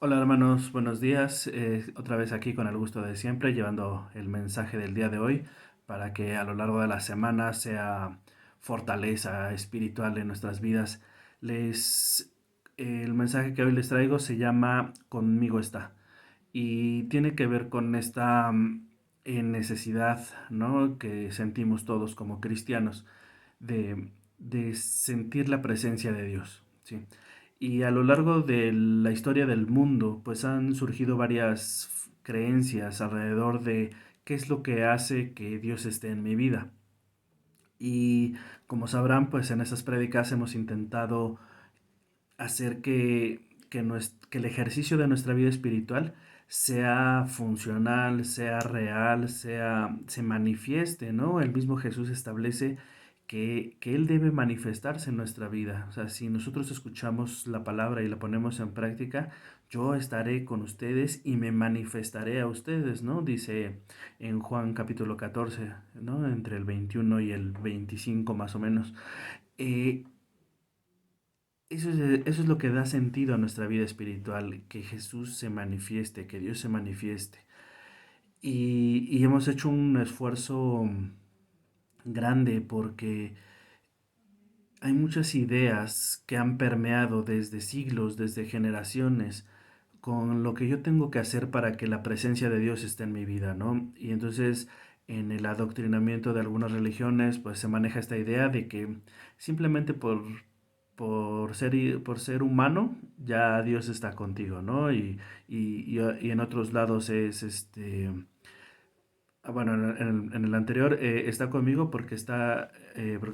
Hola hermanos, buenos días. Otra vez aquí con el gusto de siempre, llevando el mensaje del día de hoy para que a lo largo de la semana sea fortaleza espiritual en nuestras vidas. El mensaje que hoy les traigo se llama Conmigo está y tiene que ver con esta necesidad, ¿no?, que sentimos todos como cristianos de sentir la presencia de Dios, ¿sí? Y a lo largo de la historia del mundo, pues han surgido varias creencias alrededor de qué es lo que hace que Dios esté en mi vida. Y como sabrán, pues en esas prédicas hemos intentado hacer que el ejercicio de nuestra vida espiritual sea funcional, sea real, se manifieste, ¿no? El mismo Jesús establece que Él debe manifestarse en nuestra vida. O sea, si nosotros escuchamos la palabra y la ponemos en práctica, yo estaré con ustedes y me manifestaré a ustedes, ¿no? Dice en Juan capítulo 14, ¿no? Entre el 21 y el 25 más o menos. Eh, eso es lo que da sentido a nuestra vida espiritual, que Jesús se manifieste, que Dios se manifieste. Y hemos hecho un esfuerzo grande porque hay muchas ideas que han permeado desde siglos, desde generaciones, con lo que yo tengo que hacer para que la presencia de Dios esté en mi vida, ¿no? Y entonces en el adoctrinamiento de algunas religiones, pues se maneja esta idea de que simplemente por ser humano, ya Dios está contigo, ¿no? Y en otros lados es bueno, en el anterior está conmigo porque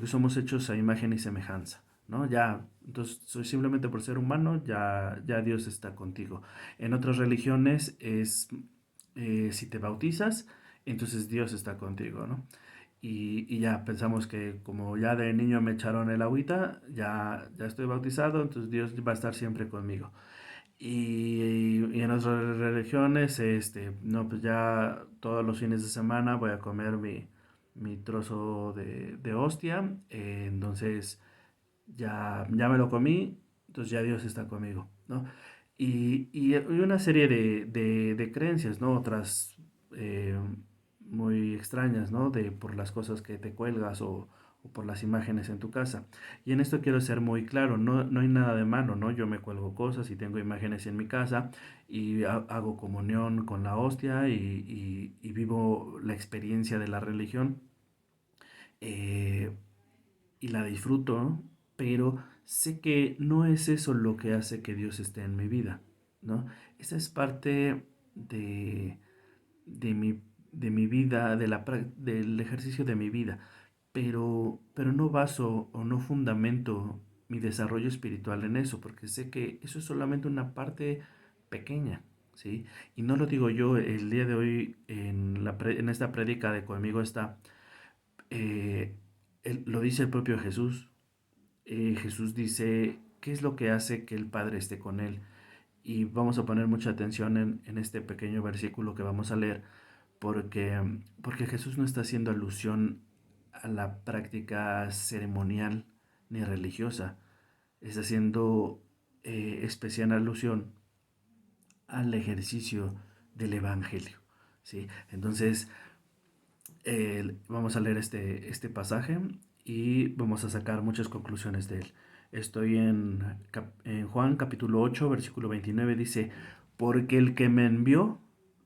somos hechos a imagen y semejanza, ¿no? Ya, entonces soy simplemente por ser humano, ya Dios está contigo. En otras religiones es si te bautizas, entonces Dios está contigo, ¿no? Y ya pensamos que como ya de niño me echaron el agüita, ya estoy bautizado, entonces Dios va a estar siempre conmigo. Y en otras religiones, no, pues ya todos los fines de semana voy a comer mi trozo de hostia, entonces ya me lo comí, entonces ya Dios está conmigo, ¿no? Y hay una serie de creencias, ¿no? Otras eh, muy extrañas, ¿no? Por las cosas que te cuelgas o por las imágenes en tu casa. Y en esto quiero ser muy claro, no hay nada de malo, ¿no? Yo me cuelgo cosas y tengo imágenes en mi casa y hago comunión con la hostia y vivo la experiencia de la religión, eh, y la disfruto, ¿no? Pero sé que no es eso lo que hace que Dios esté en mi vida, ¿no? Esa es parte de, de mi, de mi vida, del ejercicio de mi vida, pero no baso o no fundamento mi desarrollo espiritual en eso, porque sé que eso es solamente una parte pequeña, ¿sí? Y no lo digo yo el día de hoy en esta prédica de Conmigo está, eh, lo dice el propio Jesús. Jesús dice, ¿qué es lo que hace que el Padre esté con él? Y vamos a poner mucha atención en este pequeño versículo que vamos a leer, porque Jesús no está haciendo alusión a la práctica ceremonial ni religiosa, está haciendo especial alusión al ejercicio del Evangelio, ¿sí? Entonces, vamos a leer este pasaje y vamos a sacar muchas conclusiones de él. Estoy en Juan capítulo 8, versículo 29, dice, porque el que me envió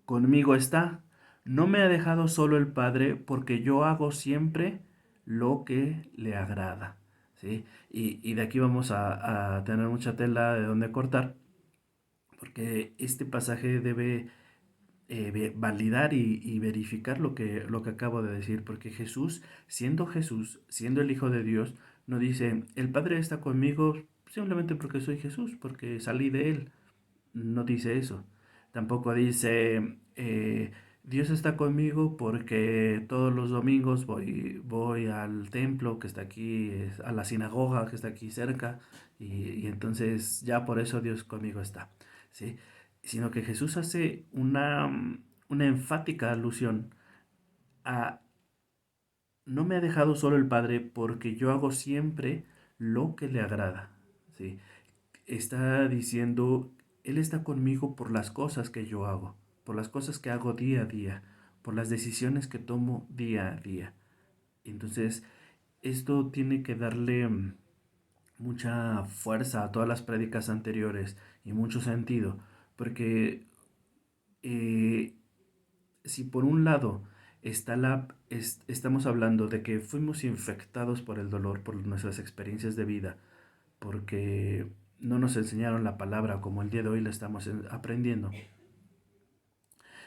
conmigo está, no me ha dejado solo el Padre, porque yo hago siempre lo que le agrada. ¿Sí? Y de aquí vamos a tener mucha tela de donde cortar, porque este pasaje debe validar y verificar lo que acabo de decir, porque Jesús, siendo el Hijo de Dios, no dice, el Padre está conmigo simplemente porque soy Jesús, porque salí de Él. No dice eso. Tampoco dice, Dios está conmigo porque todos los domingos voy al templo que está aquí, a la sinagoga que está aquí cerca, y entonces ya por eso Dios conmigo está, ¿sí? Sino que Jesús hace una enfática alusión a, no me ha dejado solo el Padre porque yo hago siempre lo que le agrada, ¿sí? Está diciendo Él está conmigo por las cosas que yo hago, por las cosas que hago día a día, por las decisiones que tomo día a día. Entonces, esto tiene que darle mucha fuerza a todas las prédicas anteriores y mucho sentido, porque eh, si por un lado estamos hablando de que fuimos infectados por el dolor, por nuestras experiencias de vida, porque no nos enseñaron la palabra como el día de hoy la estamos aprendiendo,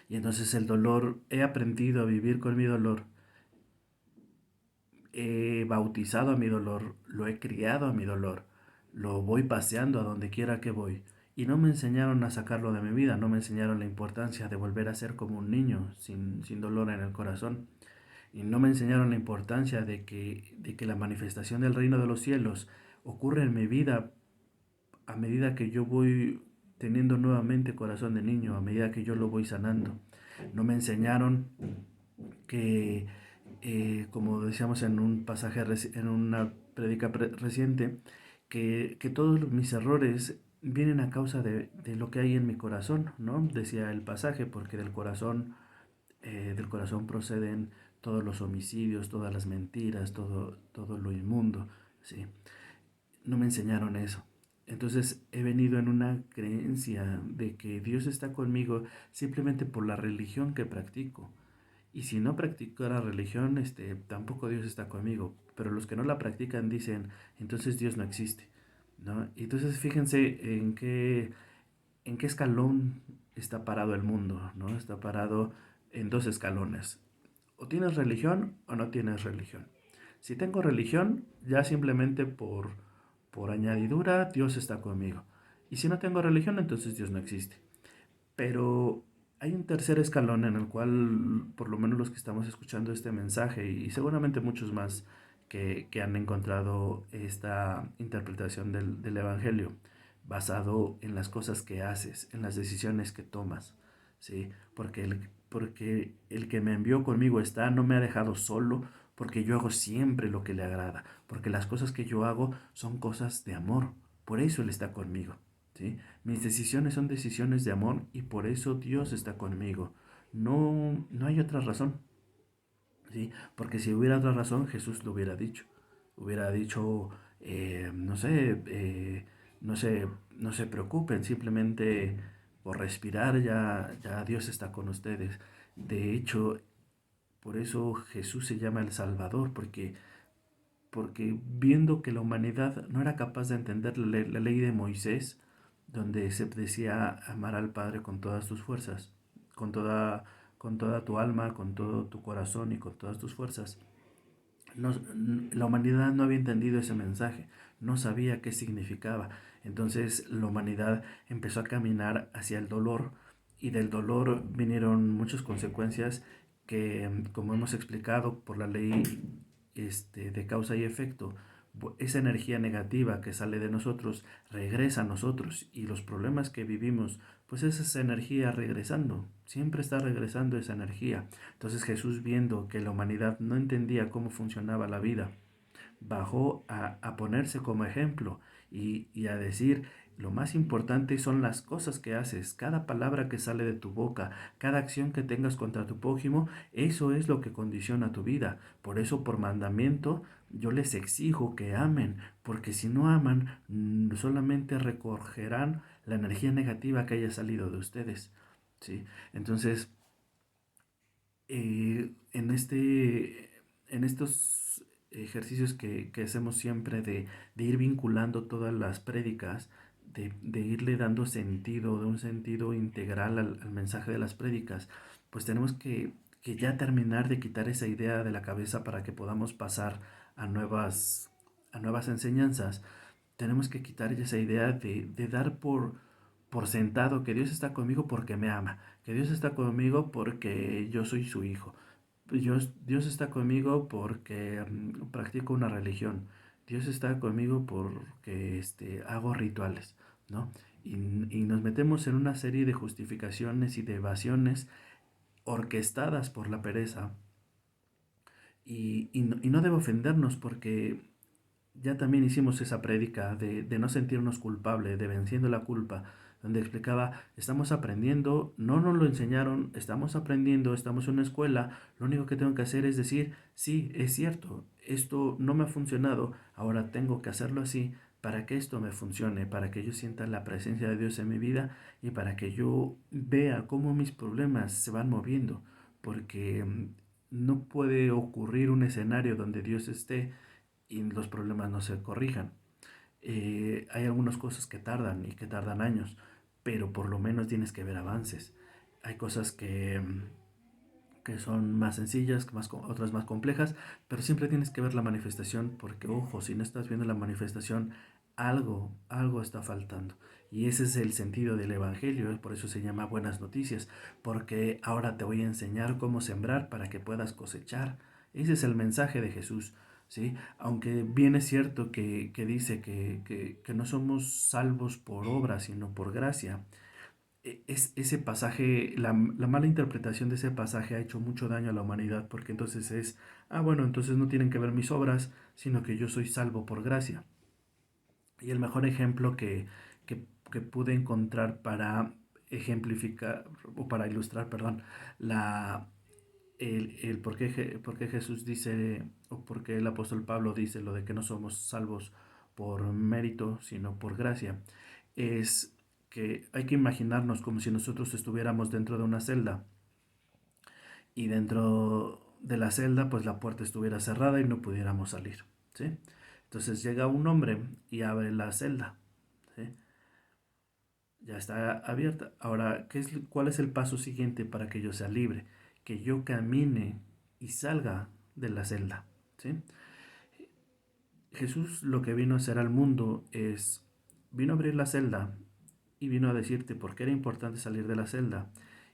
y entonces el dolor, he aprendido a vivir con mi dolor, he bautizado a mi dolor, lo he criado a mi dolor, lo voy paseando a donde quiera que voy. Y no me enseñaron a sacarlo de mi vida, no me enseñaron la importancia de volver a ser como un niño, sin dolor en el corazón. Y no me enseñaron la importancia de que la manifestación del reino de los cielos ocurre en mi vida a medida que yo voy teniendo nuevamente corazón de niño, a medida que yo lo voy sanando. No me enseñaron que, como decíamos en un pasaje, en una prédica reciente, que todos mis errores vienen a causa de lo que hay en mi corazón, ¿no? Decía el pasaje, porque del corazón proceden todos los homicidios, todas las mentiras, todo lo inmundo, ¿sí? No me enseñaron eso. Entonces he venido en una creencia de que Dios está conmigo simplemente por la religión que practico. Y si no practico la religión, tampoco Dios está conmigo. Pero los que no la practican dicen, entonces Dios no existe, ¿no? Y entonces fíjense en qué escalón está parado el mundo, ¿no? Está parado en dos escalones. O tienes religión o no tienes religión. Si tengo religión, ya simplemente por añadidura, Dios está conmigo. Y si no tengo religión, entonces Dios no existe. Pero hay un tercer escalón en el cual, por lo menos los que estamos escuchando este mensaje, y seguramente muchos más que han encontrado esta interpretación del Evangelio, basado en las cosas que haces, en las decisiones que tomas, ¿sí? Porque el que me envió conmigo está, no me ha dejado solo, porque yo hago siempre lo que le agrada, porque las cosas que yo hago son cosas de amor, por eso Él está conmigo, ¿sí? Mis decisiones son decisiones de amor y por eso Dios está conmigo. No, no hay otra razón, ¿sí? Porque si hubiera otra razón, Jesús lo hubiera dicho. Hubiera dicho, no sé, no se preocupen, simplemente por respirar ya Dios está con ustedes. De hecho, por eso Jesús se llama el Salvador, porque viendo que la humanidad no era capaz de entender la ley de Moisés, donde se decía amar al Padre con todas tus fuerzas, con toda, con toda tu alma, con todo tu corazón y con todas tus fuerzas. No, la humanidad no había entendido ese mensaje, no sabía qué significaba. Entonces la humanidad empezó a caminar hacia el dolor y del dolor vinieron muchas consecuencias que, como hemos explicado por la ley de causa y efecto, esa energía negativa que sale de nosotros regresa a nosotros y los problemas que vivimos, pues es esa energía regresando, siempre está regresando esa energía. Entonces Jesús, viendo que la humanidad no entendía cómo funcionaba la vida, bajó a ponerse como ejemplo y a decir, lo más importante son las cosas que haces, cada palabra que sale de tu boca, cada acción que tengas contra tu prójimo, eso es lo que condiciona tu vida. Por eso, por mandamiento, yo les exijo que amen, porque si no aman, solamente recogerán la energía negativa que haya salido de ustedes, ¿sí? Entonces, en estos ejercicios que hacemos siempre de ir vinculando todas las prédicas, de irle dando sentido, de un sentido integral al mensaje de las prédicas, pues tenemos que ya terminar de quitar esa idea de la cabeza para que podamos pasar a nuevas enseñanzas. Tenemos que quitar esa idea de dar por sentado que Dios está conmigo porque me ama, que Dios está conmigo porque yo soy su hijo. Dios está conmigo porque practico una religión. Dios está conmigo porque hago rituales, ¿no? Y nos metemos en una serie de justificaciones y de evasiones orquestadas por la pereza. Y no debe ofendernos porque ya también hicimos esa prédica de no sentirnos culpables, de venciendo la culpa, donde explicaba, estamos aprendiendo, no nos lo enseñaron, estamos aprendiendo, estamos en una escuela, lo único que tengo que hacer es decir, sí, es cierto, esto no me ha funcionado, ahora tengo que hacerlo así para que esto me funcione, para que yo sienta la presencia de Dios en mi vida y para que yo vea cómo mis problemas se van moviendo, porque no puede ocurrir un escenario donde Dios esté y los problemas no se corrijan. Hay algunas cosas que tardan y que tardan años, pero por lo menos tienes que ver avances. Hay cosas que son más sencillas, otras más complejas, pero siempre tienes que ver la manifestación porque, ojo, si no estás viendo la manifestación, algo está faltando. Y ese es el sentido del Evangelio, por eso se llama buenas noticias, porque ahora te voy a enseñar cómo sembrar para que puedas cosechar. Ese es el mensaje de Jesús, ¿sí? Aunque bien es cierto que dice que no somos salvos por obra, sino por gracia. Ese pasaje, la mala interpretación de ese pasaje ha hecho mucho daño a la humanidad, porque entonces bueno, entonces no tienen que ver mis obras, sino que yo soy salvo por gracia. Y el mejor ejemplo que pude encontrar para ejemplificar, o para ilustrar, perdón, la, el por qué Jesús dice, o por qué el apóstol Pablo dice lo de que no somos salvos por mérito, sino por gracia, es que hay que imaginarnos como si nosotros estuviéramos dentro de una celda y dentro de la celda pues la puerta estuviera cerrada y no pudiéramos salir, ¿sí? Entonces llega un hombre y abre la celda, ¿sí? Ya está abierta. Ahora, ¿cuál es el paso siguiente para que yo sea libre? Que yo camine y salga de la celda, ¿sí? Jesús lo que vino a hacer al mundo vino a abrir la celda y vino a decirte por qué era importante salir de la celda.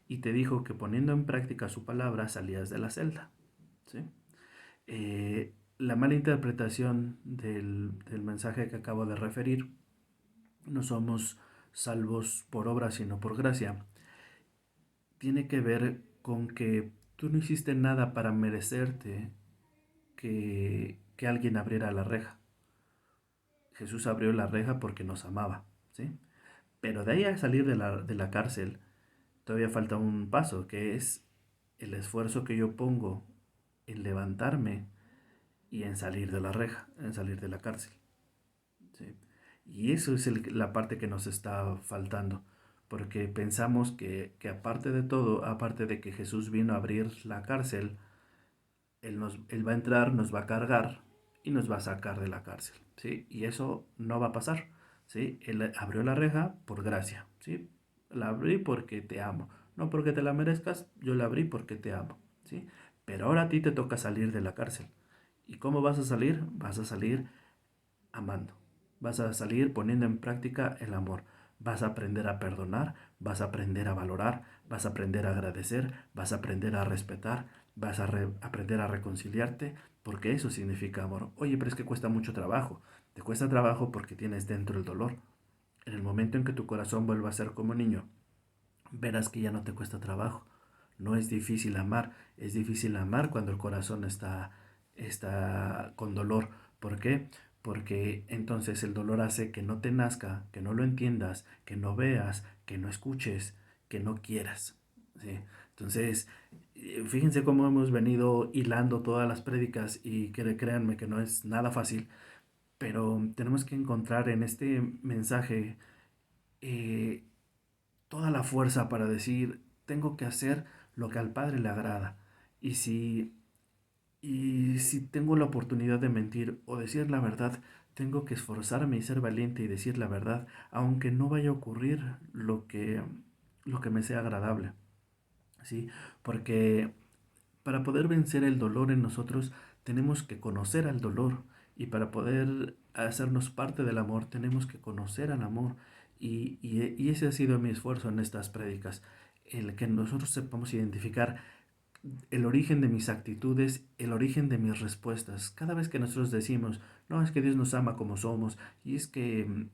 Y te dijo que poniendo en práctica su palabra salías de la celda, ¿sí? La mala interpretación del mensaje que acabo de referir, no somos salvos por obra sino por gracia, tiene que ver con que tú no hiciste nada para merecerte que alguien abriera la reja. Jesús abrió la reja porque nos amaba, ¿sí? Pero de ahí a salir de la cárcel, todavía falta un paso, que es el esfuerzo que yo pongo en levantarme y en salir de la reja, en salir de la cárcel, ¿sí? Y eso es la parte que nos está faltando, porque pensamos que aparte de todo, aparte de que Jesús vino a abrir la cárcel, él va a entrar, nos va a cargar y nos va a sacar de la cárcel, ¿sí? Y eso no va a pasar, ¿sí? Él abrió la reja por gracia, ¿sí? La abrí porque te amo, no porque te la merezcas, yo la abrí porque te amo, ¿sí? Pero ahora a ti te toca salir de la cárcel. ¿Y cómo vas a salir? Vas a salir amando. Vas a salir poniendo en práctica el amor. Vas a aprender a perdonar, vas a aprender a valorar, vas a aprender a agradecer, vas a aprender a respetar, vas a aprender a reconciliarte, porque eso significa amor. Oye, pero es que cuesta mucho trabajo. Te cuesta trabajo porque tienes dentro el dolor. En el momento en que tu corazón vuelva a ser como niño, verás que ya no te cuesta trabajo. No es difícil amar cuando el corazón está con dolor. ¿Por qué? Porque entonces el dolor hace que no te nazca, que no lo entiendas, que no veas, que no escuches, que no quieras, ¿sí? Entonces, fíjense cómo hemos venido hilando todas las prédicas y créanme que no es nada fácil, pero tenemos que encontrar en este mensaje eh, toda la fuerza para decir, tengo que hacer lo que al Padre le agrada. Y si, y si tengo la oportunidad de mentir o decir la verdad, tengo que esforzarme y ser valiente y decir la verdad, aunque no vaya a ocurrir lo que me sea agradable, ¿sí? Porque para poder vencer el dolor en nosotros, tenemos que conocer al dolor. Y para poder hacernos parte del amor, tenemos que conocer al amor. Y ese ha sido mi esfuerzo en estas prédicas. El que nosotros sepamos identificar el origen de mis actitudes, el origen de mis respuestas. Cada vez que nosotros decimos, no, es que Dios nos ama como somos, y es que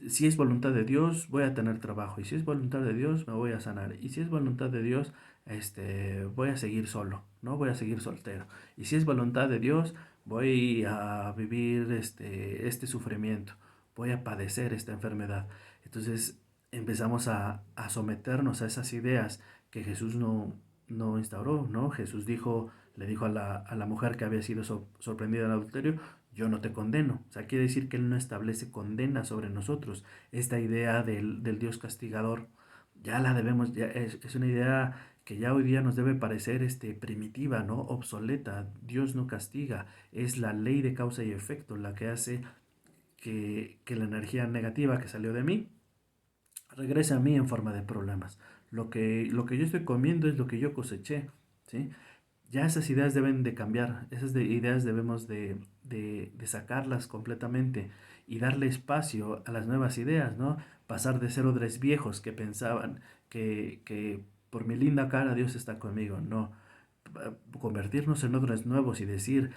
si es voluntad de Dios, voy a tener trabajo, y si es voluntad de Dios, me voy a sanar, y si es voluntad de Dios, voy a seguir solo, no voy a seguir soltero, y si es voluntad de Dios, voy a vivir este sufrimiento, voy a padecer esta enfermedad. Entonces empezamos a someternos a esas ideas que Jesús no instauró, ¿no? Jesús le dijo a la mujer que había sido sorprendida en adulterio, yo no te condeno. O sea, quiere decir que Él no establece condena sobre nosotros. Esta idea del Dios castigador, ya la debemos, ya es una idea que ya hoy día nos debe parecer primitiva, ¿no? Obsoleta. Dios no castiga, es la ley de causa y efecto la que hace que la energía negativa que salió de mí regrese a mí en forma de problemas. Lo que yo estoy comiendo es lo que yo coseché, ¿sí? Ya esas ideas deben de cambiar, ideas debemos de sacarlas completamente y darle espacio a las nuevas ideas, ¿no? Pasar de ser odres viejos que pensaban que por mi linda cara Dios está conmigo, no. Convertirnos en odres nuevos y decir,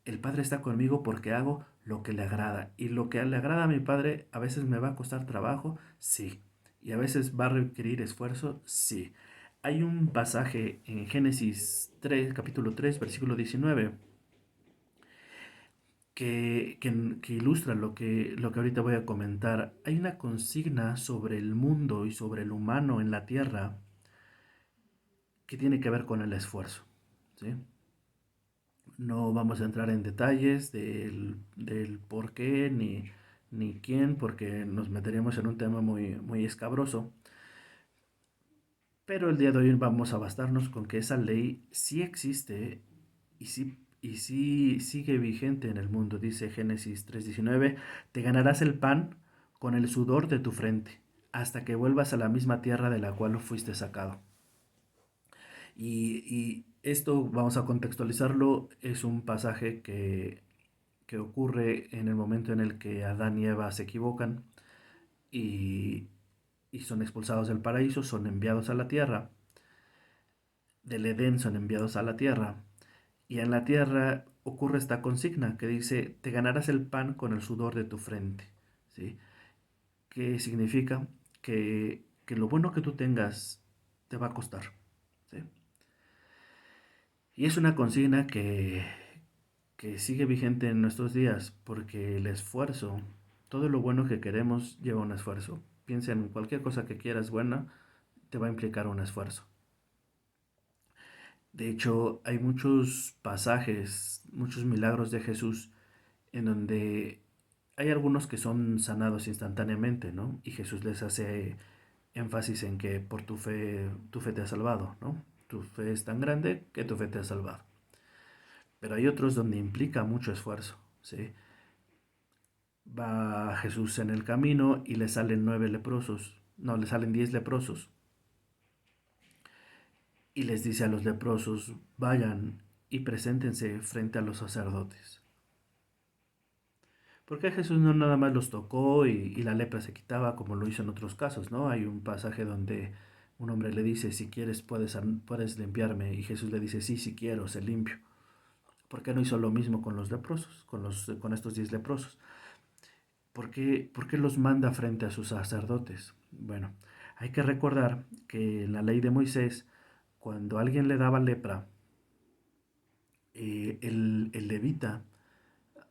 el Padre está conmigo porque hago lo que le agrada. Y lo que le agrada a mi Padre a veces me va a costar trabajo, sí. Y a veces va a requerir esfuerzo, sí. Hay un pasaje en Génesis 3, capítulo 3, versículo 19, que ilustra lo que ahorita voy a comentar. Hay una consigna sobre el mundo y sobre el humano en la tierra que tiene que ver con el esfuerzo, ¿sí? No vamos a entrar en detalles del por qué ni quién, porque nos meteríamos en un tema muy escabroso. Pero el día de hoy vamos a bastarnos con que esa ley sí existe y sí sigue vigente en el mundo. Dice Génesis 3:19, te ganarás el pan con el sudor de tu frente, hasta que vuelvas a la misma tierra de la cual fuiste sacado. Y esto, vamos a contextualizarlo, es un pasaje que ocurre en el momento en el que Adán y Eva se equivocan y, y son expulsados del paraíso, son enviados a la tierra, del Edén son enviados a la tierra, y en la tierra ocurre esta consigna que dice, te ganarás el pan con el sudor de tu frente, ¿sí? Que significa que lo bueno que tú tengas te va a costar, ¿sí? Y es una consigna que sigue vigente en nuestros días, porque el esfuerzo, todo lo bueno que queremos lleva un esfuerzo. Piensa en cualquier cosa que quieras buena, te va a implicar un esfuerzo. De hecho, hay muchos pasajes, muchos milagros de Jesús en donde hay algunos que son sanados instantáneamente, ¿no? Y Jesús les hace énfasis en que por tu fe te ha salvado, ¿no? Tu fe es tan grande que tu fe te ha salvado. Pero hay otros donde implica mucho esfuerzo, ¿sí? Va Jesús en el camino y le salen 9 leprosos, no, le salen 10 leprosos. Y les dice a los leprosos, vayan y preséntense frente a los sacerdotes. Porque Jesús no nada más los tocó y la lepra se quitaba como lo hizo en otros casos, ¿no? Hay un pasaje donde un hombre le dice, si quieres puedes limpiarme. Y Jesús le dice, sí, si quiero, se limpio. ¿Por qué no hizo lo mismo con los leprosos, con estos 10 leprosos? Por qué los manda frente a sus sacerdotes? Bueno, hay que recordar que en la ley de Moisés, cuando alguien le daba lepra, el levita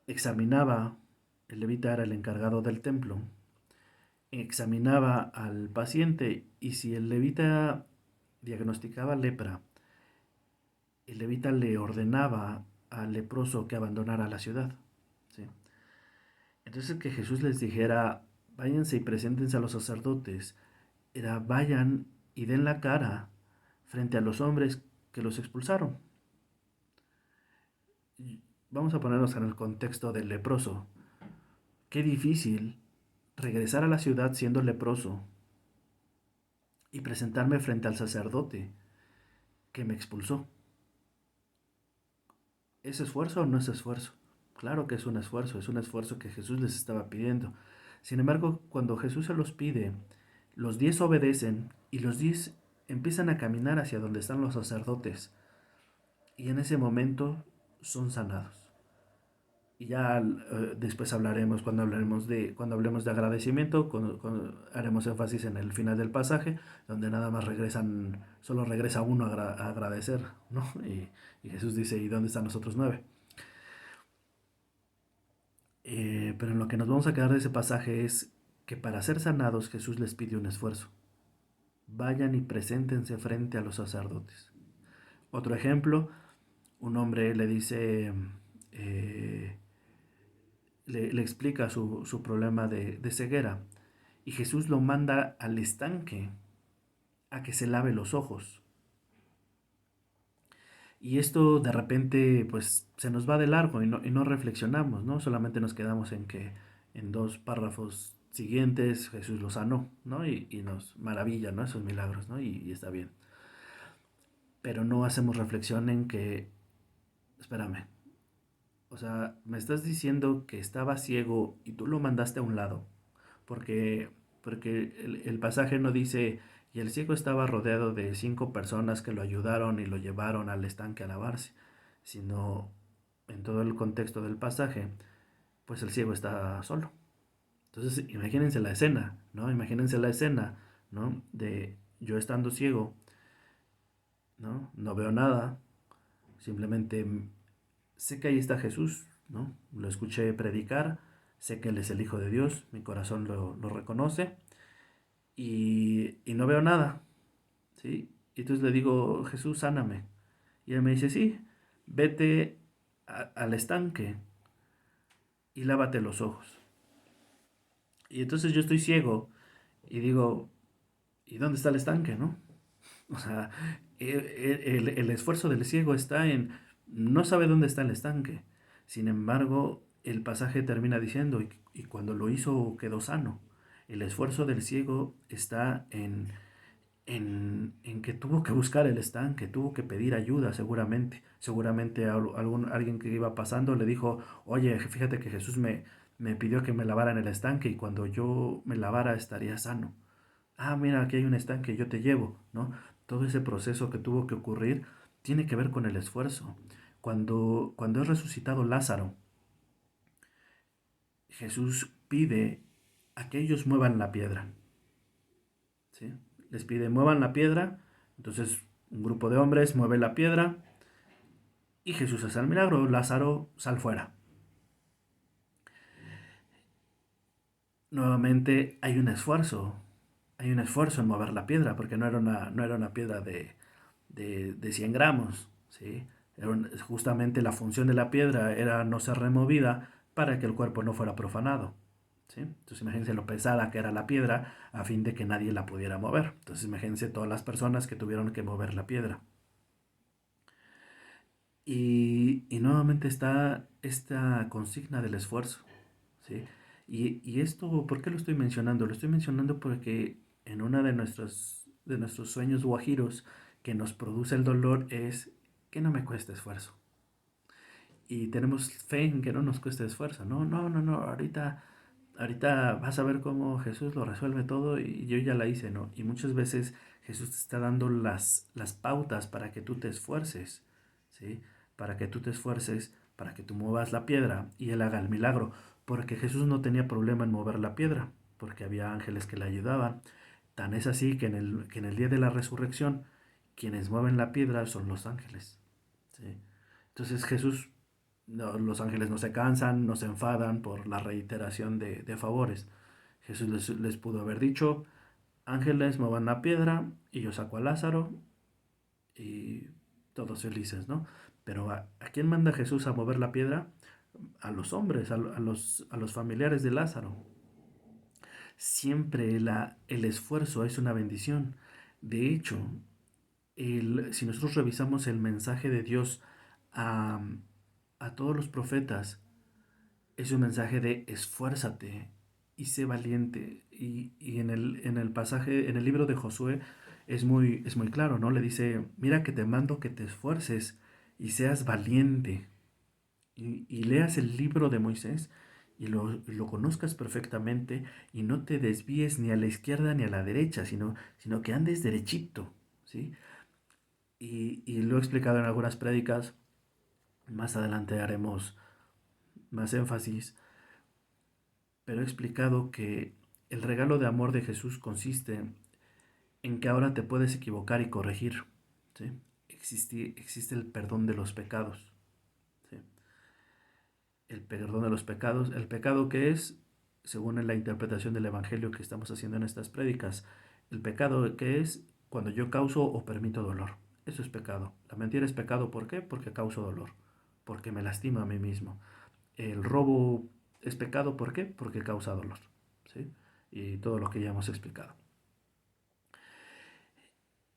examinaba, el levita era el encargado del templo, examinaba al paciente y si el levita diagnosticaba lepra, el levita le ordenaba al leproso que abandonara la ciudad, ¿sí? Entonces que Jesús les dijera, váyanse y preséntense a los sacerdotes, era vayan y den la cara frente a los hombres que los expulsaron. Vamos a ponernos en el contexto del leproso. Qué difícil regresar a la ciudad siendo leproso y presentarme frente al sacerdote que me expulsó. ¿Es esfuerzo o no es esfuerzo? Claro que es un esfuerzo que Jesús les estaba pidiendo. Sin embargo, cuando Jesús se los pide, los 10 obedecen y los 10 empiezan a caminar hacia donde están los sacerdotes y en ese momento son sanados. Y ya después hablaremos, cuando hablemos de agradecimiento, haremos énfasis en el final del pasaje, donde nada más solo regresa uno a agradecer, ¿no? Y Jesús dice, ¿y dónde están los otros 9? Pero en lo que nos vamos a quedar de ese pasaje es que para ser sanados Jesús les pide un esfuerzo. Vayan y preséntense frente a los sacerdotes. Otro ejemplo, un hombre le dice, eh, le explica su problema de ceguera y Jesús lo manda al estanque a que se lave los ojos. Y esto de repente pues se nos va de largo y no reflexionamos, ¿no? Solamente nos quedamos en que en 2 párrafos siguientes Jesús lo sanó, ¿no? Y nos maravilla, ¿no? Esos milagros, ¿no? Y está bien. Pero no hacemos reflexión en que, espérame, o sea, me estás diciendo que estaba ciego y tú lo mandaste a un lado, porque, porque el pasaje no dice, y el ciego estaba rodeado de 5 personas que lo ayudaron y lo llevaron al estanque a lavarse, sino en todo el contexto del pasaje, pues el ciego está solo. Entonces, imagínense la escena, ¿no? Imagínense la escena, ¿no? De yo estando ciego, ¿no? No veo nada, simplemente sé que ahí está Jesús, ¿no? Lo escuché predicar, sé que Él es el Hijo de Dios, mi corazón lo reconoce y no veo nada, ¿sí? Y entonces le digo, Jesús, sáname. Y Él me dice, sí, vete al estanque y lávate los ojos. Y entonces yo estoy ciego y digo, ¿y dónde está el estanque, no? O sea, el esfuerzo del ciego está en, no sabe dónde está el estanque. Sin embargo, el pasaje termina diciendo, y cuando lo hizo quedó sano. El esfuerzo del ciego está en que tuvo que buscar el estanque, tuvo que pedir ayuda seguramente. Seguramente alguien que iba pasando le dijo, oye, fíjate que Jesús me pidió que me lavara en el estanque y cuando yo me lavara estaría sano. Ah, mira, aquí hay un estanque, yo te llevo, ¿no? Todo ese proceso que tuvo que ocurrir tiene que ver con el esfuerzo. Cuando es resucitado Lázaro, Jesús pide a que ellos muevan la piedra, ¿sí? Les pide, muevan la piedra, entonces un grupo de hombres mueve la piedra y Jesús hace el milagro, Lázaro, sal fuera. Nuevamente hay un esfuerzo en mover la piedra, porque no era una piedra de 100 gramos, ¿sí? Justamente la función de la piedra era no ser removida para que el cuerpo no fuera profanado, ¿sí? Entonces imagínense lo pesada que era la piedra a fin de que nadie la pudiera mover. Entonces imagínense todas las personas que tuvieron que mover la piedra. Y nuevamente está esta consigna del esfuerzo, ¿sí? Y esto, ¿por qué lo estoy mencionando? Lo estoy mencionando porque en una de nuestros sueños guajiros que nos produce el dolor es que no me cueste esfuerzo. Y tenemos fe en que no nos cueste esfuerzo. No, ahorita vas a ver cómo Jesús lo resuelve todo y yo ya la hice, ¿no? Y muchas veces Jesús te está dando las pautas para que tú te esfuerces, ¿sí? Para que tú te esfuerces, para que tú muevas la piedra y Él haga el milagro. Porque Jesús no tenía problema en mover la piedra, porque había ángeles que le ayudaban. Tan es así que en el día de la resurrección, quienes mueven la piedra son los ángeles, ¿sí? Entonces Jesús, no, los ángeles no se cansan, no se enfadan por la reiteración de favores. Jesús les pudo haber dicho, ángeles muevan la piedra y yo saco a Lázaro y todos felices, ¿no? Pero ¿a quién manda Jesús a mover la piedra? A los hombres, a los familiares de Lázaro. Siempre el esfuerzo es una bendición. De hecho, si nosotros revisamos el mensaje de Dios a, a todos los profetas, es un mensaje de esfuérzate y sé valiente. Y en el pasaje, en el libro de Josué, es muy claro, ¿no? Le dice, mira que te mando que te esfuerces y seas valiente. Y leas el libro de Moisés y lo conozcas perfectamente y no te desvíes ni a la izquierda ni a la derecha, sino que andes derechito, ¿sí? Y lo he explicado en algunas prédicas, más adelante haremos más énfasis, pero he explicado que el regalo de amor de Jesús consiste en que ahora te puedes equivocar y corregir, ¿sí? Existe el perdón de los pecados, ¿sí? El perdón de los pecados, el pecado que es según en la interpretación del Evangelio que estamos haciendo en estas prédicas, el pecado que es cuando yo causo o permito dolor. Eso es pecado. La mentira es pecado, ¿por qué? Porque causo dolor, porque me lastima a mí mismo. El robo es pecado, ¿por qué? Porque causa dolor, ¿sí? Y todo lo que ya hemos explicado.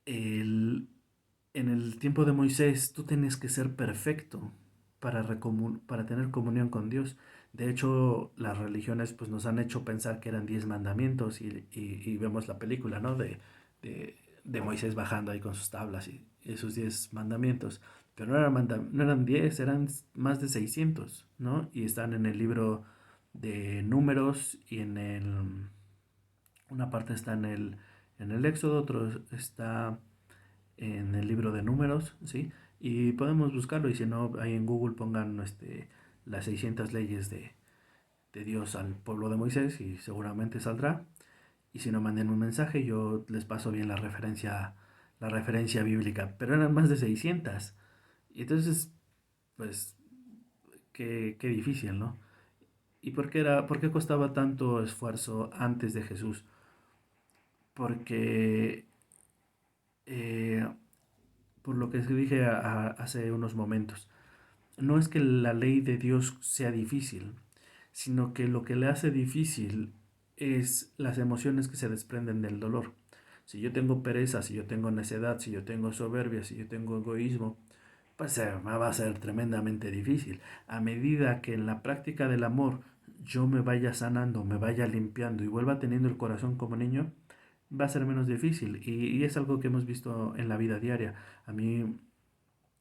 El, en el tiempo de Moisés, tú tienes que ser perfecto para tener comunión con Dios. De hecho, las religiones pues, nos han hecho pensar que eran 10 mandamientos y vemos la película, ¿no? De Moisés bajando ahí con sus tablas y esos 10 mandamientos. Pero no eran 10, eran más de 600, ¿no? Y están en el libro de Números y una parte está en el Éxodo, otro está en el libro de Números, ¿sí? Y podemos buscarlo y si no, ahí en Google pongan las 600 leyes de Dios al pueblo de Moisés y seguramente saldrá. Y si no, manden un mensaje, yo les paso bien la referencia bíblica. Pero eran más de 600. Y entonces, pues, qué difícil, ¿no? ¿Y por qué costaba tanto esfuerzo antes de Jesús? Porque eh, por lo que dije hace unos momentos, no es que la ley de Dios sea difícil, sino que lo que le hace difícil es las emociones que se desprenden del dolor. Si yo tengo pereza, si yo tengo necedad, si yo tengo soberbia, si yo tengo egoísmo, pues me va a ser tremendamente difícil. A medida que en la práctica del amor yo me vaya sanando, me vaya limpiando y vuelva teniendo el corazón como niño, va a ser menos difícil. Y es algo que hemos visto en la vida diaria. A mí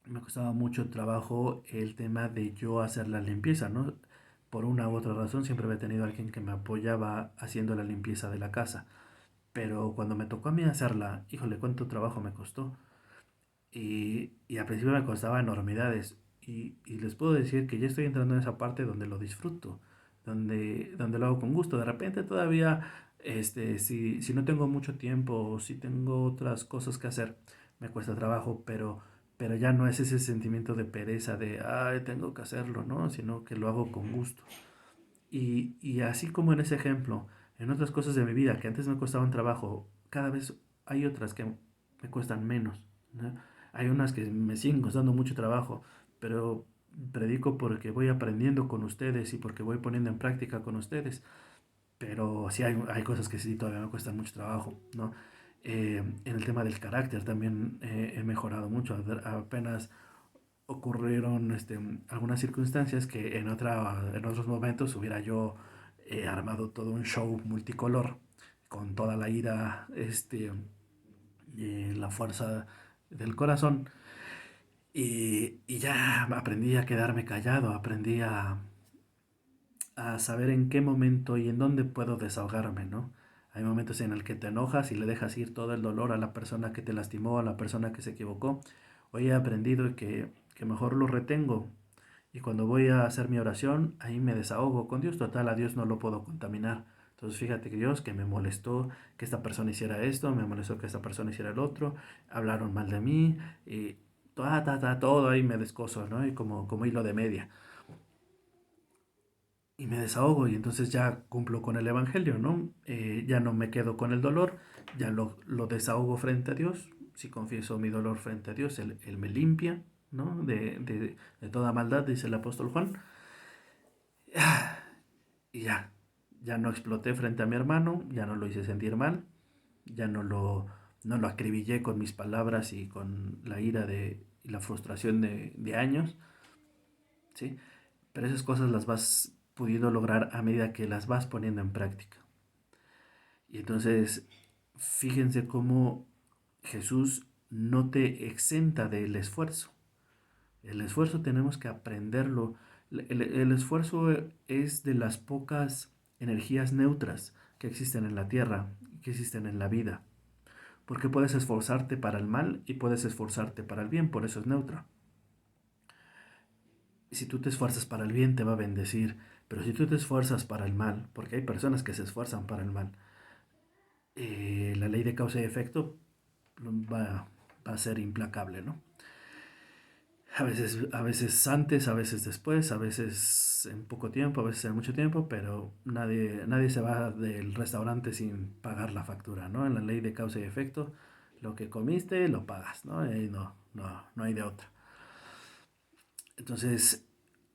me costaba mucho trabajo el tema de yo hacer la limpieza, ¿no? Por una u otra razón siempre había tenido alguien que me apoyaba haciendo la limpieza de la casa. Pero cuando me tocó a mí hacerla, híjole, cuánto trabajo me costó. Y al principio me costaba enormidades. Y les puedo decir que ya estoy entrando en esa parte donde lo disfruto, donde lo hago con gusto. De repente todavía, si no tengo mucho tiempo o si tengo otras cosas que hacer, me cuesta trabajo, pero ya no es ese sentimiento de pereza, de, ay, tengo que hacerlo, ¿no? Sino que lo hago con gusto. Y así como en ese ejemplo, en otras cosas de mi vida que antes me costaban trabajo, cada vez hay otras que me cuestan menos, ¿no? Hay unas que me siguen costando mucho trabajo, pero predico porque voy aprendiendo con ustedes y porque voy poniendo en práctica con ustedes. Pero sí hay cosas que sí todavía me cuestan mucho trabajo, ¿no? En el tema del carácter también he mejorado mucho. Apenas ocurrieron algunas circunstancias que en otros momentos hubiera yo armado todo un show multicolor con toda la ira y la fuerza del corazón y ya aprendí a quedarme callado, aprendí a saber en qué momento y en dónde puedo desahogarme, ¿no? Hay momentos en el que te enojas y le dejas ir todo el dolor a la persona que te lastimó, a la persona que se equivocó. Hoy he aprendido que mejor lo retengo y cuando voy a hacer mi oración, ahí me desahogo con Dios. Total, a Dios no lo puedo contaminar. Entonces fíjate que Dios, que me molestó que esta persona hiciera esto, me molestó que esta persona hiciera el otro, hablaron mal de mí y todo ahí me descoso, ¿no? Y como hilo de media y me desahogo y entonces ya cumplo con el Evangelio, ¿no? Ya no me quedo con el dolor, ya lo desahogo frente a Dios, si confieso mi dolor frente a Dios, Él me limpia, ¿no? De toda maldad, dice el apóstol Juan, y ya no exploté frente a mi hermano, ya no lo hice sentir mal, ya no lo acribillé con mis palabras y con la ira y la frustración de años, ¿sí? Pero esas cosas las vas pudiendo lograr a medida que las vas poniendo en práctica. Y entonces, fíjense cómo Jesús no te exenta del esfuerzo. El esfuerzo tenemos que aprenderlo. El esfuerzo es de las pocas energías neutras que existen en la tierra, que existen en la vida. Porque puedes esforzarte para el mal y puedes esforzarte para el bien, por eso es neutra. Si tú te esfuerzas para el bien, te va a bendecir. Pero si tú te esfuerzas para el mal, porque hay personas que se esfuerzan para el mal, la ley de causa y efecto va a ser implacable, ¿no? A veces antes, a veces después, a veces en poco tiempo, a veces en mucho tiempo, pero nadie se va del restaurante sin pagar la factura, ¿no? En la ley de causa y efecto, lo que comiste lo pagas, ¿no? Y no hay de otra. Entonces,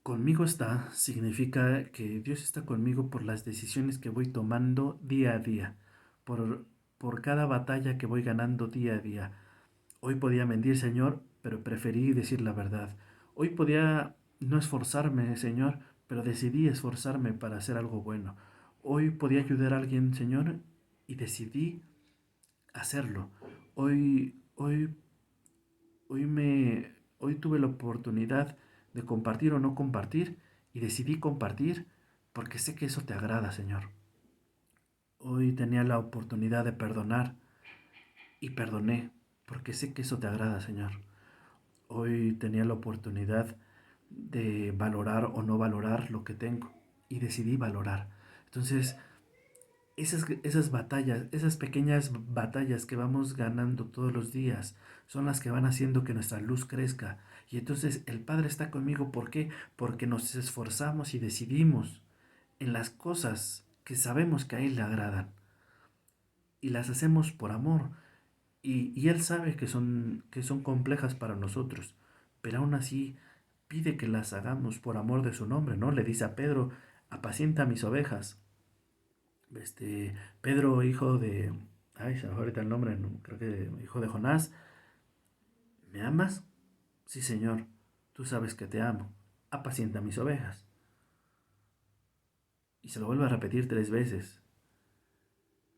conmigo está significa que Dios está conmigo por las decisiones que voy tomando día a día, por, por cada batalla que voy ganando día a día. Hoy podía mentir, Señor, pero preferí decir la verdad. Hoy podía no esforzarme, Señor, pero decidí esforzarme para hacer algo bueno. Hoy podía ayudar a alguien, Señor, y decidí hacerlo. Hoy, hoy, hoy tuve la oportunidad de compartir o no compartir y decidí compartir porque sé que eso te agrada, Señor. Hoy tenía la oportunidad de perdonar y perdoné porque sé que eso te agrada, Señor. Hoy tenía la oportunidad de valorar o no valorar lo que tengo y decidí valorar. Entonces, esas batallas, esas pequeñas batallas que vamos ganando todos los días son las que van haciendo que nuestra luz crezca. Y entonces el Padre está conmigo. ¿Por qué? Porque nos esforzamos y decidimos en las cosas que sabemos que a Él le agradan y las hacemos por amor. Y Él sabe que son complejas para nosotros, pero aún así pide que las hagamos por amor de su nombre, ¿no? Le dice a Pedro, apacienta mis ovejas. Pedro, hijo de, ay, se me fue ahorita el nombre, no, creo que hijo de Jonás, ¿me amas? Sí, Señor, tú sabes que te amo, apacienta mis ovejas. Y se lo vuelve a repetir 3 veces,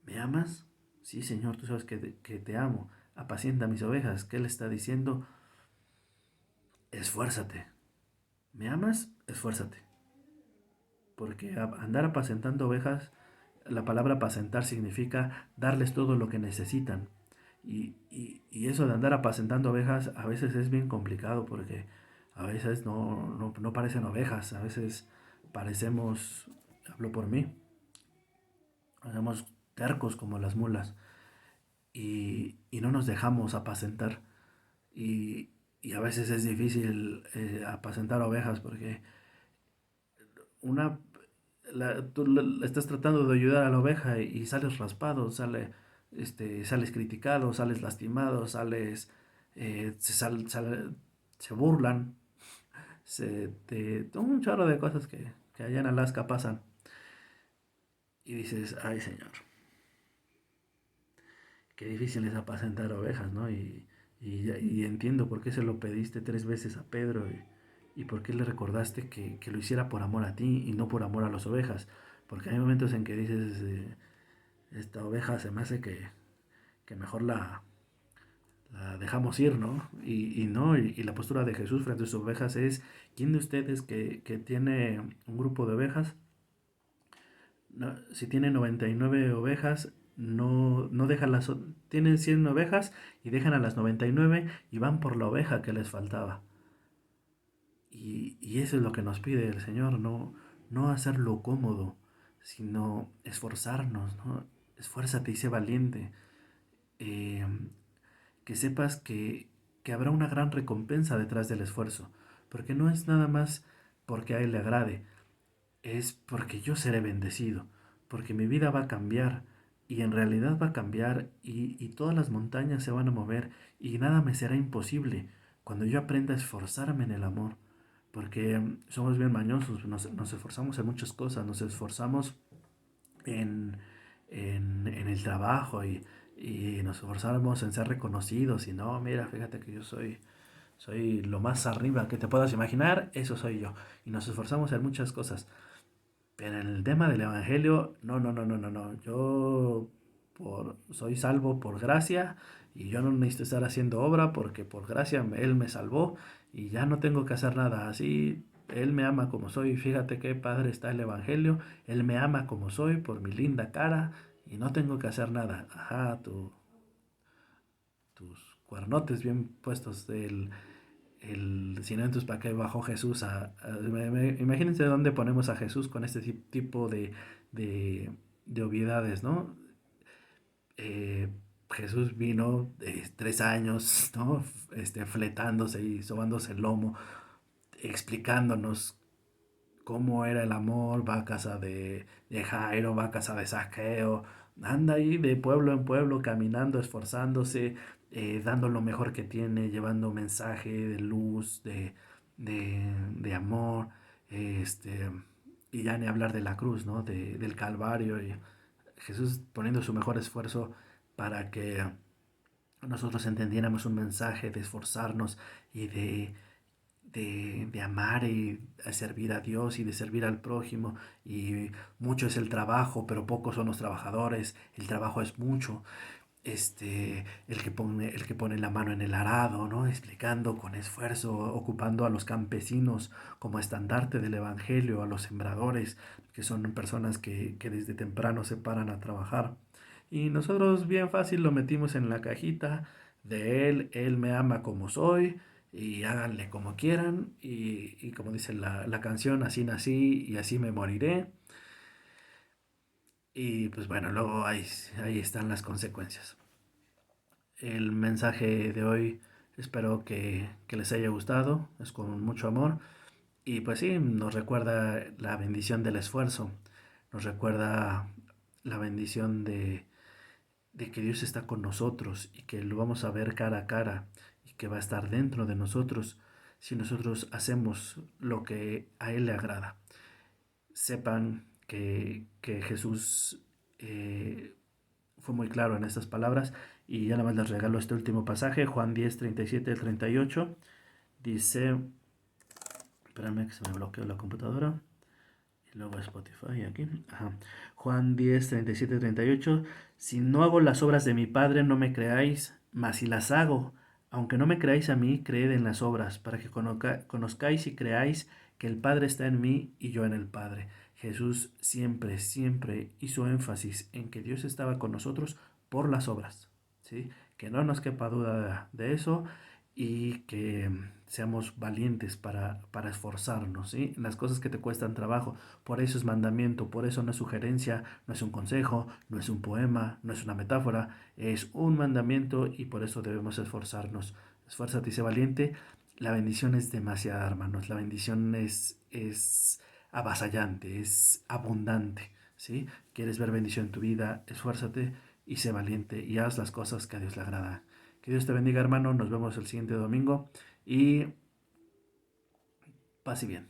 ¿me amas? Sí, Señor, tú sabes que te amo, apacienta mis ovejas. ¿Qué le está diciendo? Esfuérzate. ¿Me amas? Esfuérzate. Porque andar apacentando ovejas, la palabra apacentar significa darles todo lo que necesitan. Y eso de andar apacentando ovejas a veces es bien complicado porque a veces no parecen ovejas, a veces parecemos, hablo por mí, hacemos tercos como las mulas y no nos dejamos apacentar. Y, y a veces es difícil apacentar ovejas porque una estás tratando de ayudar a la oveja y sales raspado, sales criticado, sales lastimado, sales, se burlan, un chorro de cosas que allá en Alaska pasan. Y dices, ay Señor, qué difícil es apacentar ovejas, ¿no? Y entiendo por qué se lo pediste 3 veces a Pedro y por qué le recordaste que lo hiciera por amor a ti y no por amor a las ovejas. Porque hay momentos en que dices, esta oveja se me hace que mejor la dejamos ir, ¿no? Y no, y la postura de Jesús frente a sus ovejas es, ¿quién de ustedes que tiene un grupo de ovejas, no, si tiene 99 ovejas, no dejan tienen 100 ovejas y dejan a las 99 y van por la oveja que les faltaba? Y eso es lo que nos pide el Señor, no hacerlo cómodo, sino esforzarnos, ¿no? Esfuérzate y sé valiente. Eh, que sepas que habrá una gran recompensa detrás del esfuerzo, porque no es nada más porque a Él le agrade, es porque yo seré bendecido, porque mi vida va a cambiar y en realidad va a cambiar y todas las montañas se van a mover y nada me será imposible cuando yo aprenda a esforzarme en el amor, porque somos bien mañosos, nos esforzamos en muchas cosas, nos esforzamos en, en el trabajo y nos esforzamos en ser reconocidos y no, mira, fíjate que yo soy lo más arriba que te puedas imaginar, eso soy yo. Y nos esforzamos en muchas cosas. Pero en el tema del Evangelio, no. Yo soy salvo por gracia y yo no necesito estar haciendo obra porque por gracia Él me salvó y ya no tengo que hacer nada. Así Él me ama como soy. Fíjate qué padre está el Evangelio. Él me ama como soy por mi linda cara y no tengo que hacer nada. Ajá, tus cuernotes bien puestos si no, entonces para qué bajó Jesús imagínense dónde ponemos a Jesús con este tipo de obviedades, ¿no? Jesús vino 3 años, ¿no? Fletándose y sobándose el lomo, explicándonos cómo era el amor, va a casa de Jairo, va a casa de Saqueo, anda ahí de pueblo en pueblo, caminando, esforzándose, dando lo mejor que tiene, llevando mensaje de luz, de amor, este, y ya ni hablar de la cruz, ¿no? Del Calvario, y Jesús poniendo su mejor esfuerzo para que nosotros entendiéramos un mensaje de esforzarnos y de amar y de servir a Dios y de servir al prójimo. Y mucho es el trabajo, pero pocos son los trabajadores. El trabajo es mucho. El que pone la mano en el arado, ¿no? Explicando con esfuerzo, ocupando a los campesinos como estandarte del evangelio, a los sembradores, que son personas que desde temprano se paran a trabajar. Y nosotros bien fácil lo metimos en la cajita de él me ama como soy, y háganle como quieran, y como dice la canción, así nací y así me moriré. Y pues bueno, luego ahí están las consecuencias. El mensaje de hoy espero que les haya gustado, es con mucho amor. Y pues sí, nos recuerda la bendición del esfuerzo, nos recuerda la bendición de que Dios está con nosotros y que lo vamos a ver cara a cara y que va a estar dentro de nosotros si nosotros hacemos lo que a Él le agrada. Sepan que Jesús fue muy claro en estas palabras, y ya nada más les regalo este último pasaje, Juan 10, 37 al 38. Dice, espérame que se me bloqueó la computadora, y luego Spotify aquí. Ajá. Juan 10, 37, 38. Si no hago las obras de mi Padre, no me creáis, mas si las hago, aunque no me creáis a mí, creed en las obras, para que conozcáis y creáis que el Padre está en mí y yo en el Padre. Jesús siempre, siempre hizo énfasis en que Dios estaba con nosotros por las obras, ¿sí? Que no nos quepa duda de eso, y que seamos valientes para esforzarnos, ¿sí? Las cosas que te cuestan trabajo. Por eso es mandamiento, por eso no es sugerencia, no es un consejo, no es un poema, no es una metáfora, es un mandamiento, y por eso debemos esforzarnos. Esfuérzate y sé valiente. La bendición es demasiada, hermanos. La bendición es avasallante, es abundante, ¿sí? ¿Quieres ver bendición en tu vida? Esfuérzate y sé valiente y haz las cosas que a Dios le agrada. Que Dios te bendiga, hermano. Nos vemos el siguiente domingo y pase bien.